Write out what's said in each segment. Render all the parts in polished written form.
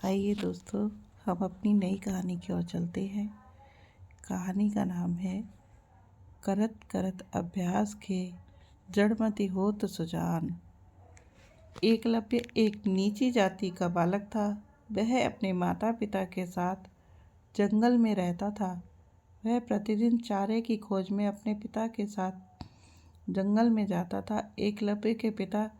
आइए दोस्तों, हम अपनी नई कहानी की ओर चलते हैं। कहानी का नाम है करत करत अभ्यास के जड़मति होत सुजान। एकलव्य एक नीची जाति का बालक था। वह अपने माता पिता के साथ जंगल में रहता था। वह प्रतिदिन चारे की खोज में अपने पिता के साथ जंगल में जाता था। एकलव्य के पिता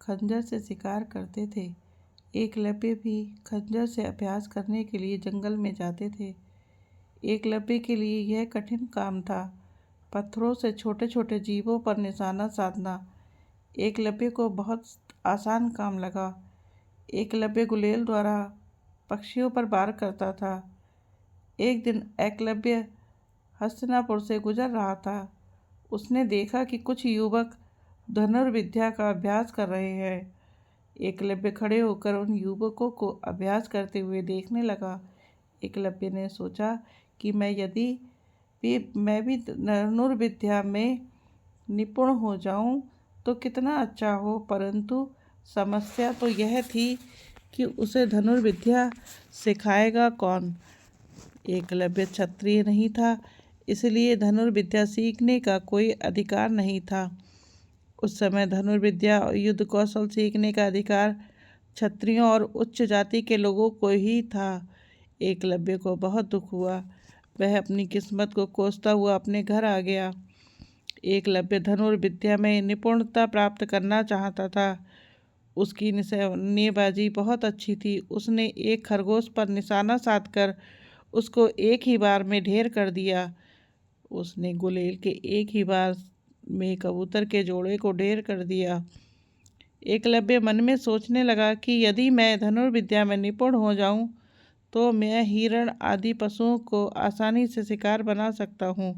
खंजर से शिकार करते थे। एकलव्य भी खंजर से अभ्यास करने के लिए जंगल में जाते थे। एकलव्य के लिए यह कठिन काम था। पत्थरों से छोटे छोटे जीवों पर निशाना साधना एकलव्य को बहुत आसान काम लगा। एकलव्य गुलेल द्वारा पक्षियों पर वार करता था। एक दिन एकलव्य हस्तिनापुर से गुजर रहा था। उसने देखा कि कुछ युवक धनुर्विद्या का अभ्यास कर रहे हैं। एकलव्य खड़े होकर उन युवकों को अभ्यास करते हुए देखने लगा। एकलव्य ने सोचा कि मैं भी धनुर्विद्या में निपुण हो जाऊं तो कितना अच्छा हो, परंतु समस्या तो यह थी कि उसे धनुर्विद्या सिखाएगा कौन। एकलव्य क्षत्रिय नहीं था, इसलिए धनुर्विद्या सीखने का कोई अधिकार नहीं था। उस समय धनुर्विद्या और युद्ध कौशल सीखने का अधिकार क्षत्रियों और उच्च जाति के लोगों को ही था। एकलव्य को बहुत दुख हुआ। वह अपनी किस्मत को कोसता हुआ अपने घर आ गया। एकलव्य धनुर्विद्या में निपुणता प्राप्त करना चाहता था। उसकी निशानेबाजी बहुत अच्छी थी। उसने एक खरगोश पर निशाना साधकर उसको एक ही बार में ढेर कर दिया। उसने गुलेल के एक ही बार में कबूतर के जोड़े को ढेर कर दिया। एकलव्य मन में सोचने लगा कि यदि मैं धनुर्विद्या में निपुण हो जाऊं तो मैं हिरण आदि पशुओं को आसानी से शिकार बना सकता हूं।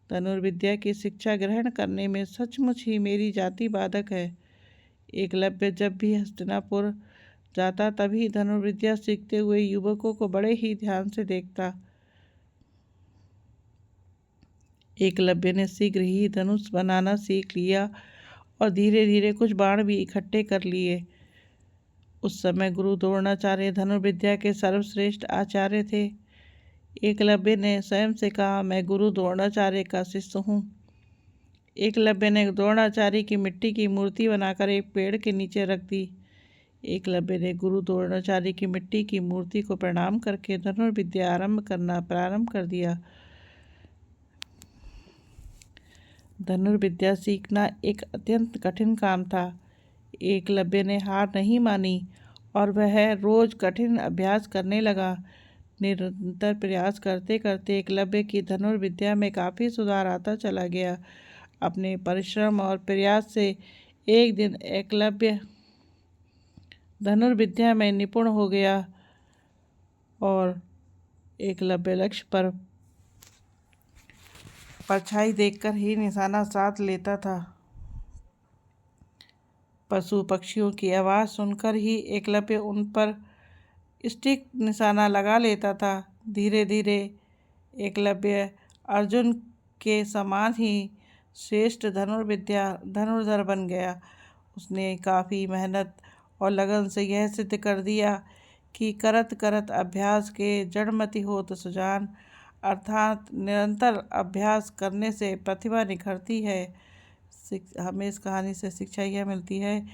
धनुर्विद्या की शिक्षा ग्रहण करने में सचमुच ही मेरी जाति बाधक है। एकलव्य जब भी हस्तिनापुर जाता तभी धनुर्विद्या सीखते हुए युवकों को बड़े ही ध्यान से देखता। एकलव्य ने शीघ्र ही धनुष बनाना सीख लिया और धीरे धीरे कुछ बाण भी इकट्ठे कर लिए। उस समय गुरु द्रोणाचार्य धनुर्विद्या के सर्वश्रेष्ठ आचार्य थे। एकलव्य ने स्वयं से कहा, मैं गुरु द्रोणाचार्य का शिष्य हूँ। एकलव्य ने द्रोणाचार्य की मिट्टी की मूर्ति बनाकर एक पेड़ के नीचे रख दी। एकलव्य ने गुरु द्रोणाचार्य की मिट्टी की मूर्ति को प्रणाम करके धनुर्विद्या आरंभ करना प्रारंभ कर दिया। धनुर्विद्या सीखना एक अत्यंत कठिन काम था। एकलव्य ने हार नहीं मानी और वह रोज कठिन अभ्यास करने लगा। निरंतर प्रयास करते करते एकलव्य की धनुर्विद्या में काफ़ी सुधार आता चला गया। अपने परिश्रम और प्रयास से एक दिन एकलव्य धनुर्विद्या में निपुण हो गया और एकलव्य लक्ष्य पर परछाई देखकर ही निशाना साध लेता था। पशु पक्षियों की आवाज़ सुनकर ही एकलव्य उन पर स्टिक निशाना लगा लेता था। धीरे धीरे एकलव्य अर्जुन के समान ही श्रेष्ठ धनुर्धर बन गया। उसने काफ़ी मेहनत और लगन से यह सिद्ध कर दिया कि करत करत अभ्यास के जड़मति होत सुजान, अर्थात निरंतर अभ्यास करने से प्रतिभा निखरती है। हमें इस कहानी से शिक्षा यह मिलती है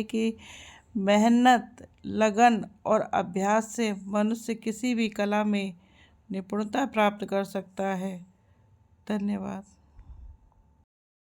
कि मेहनत, लगन और अभ्यास से मनुष्य किसी भी कला में निपुणता प्राप्त कर सकता है। धन्यवाद।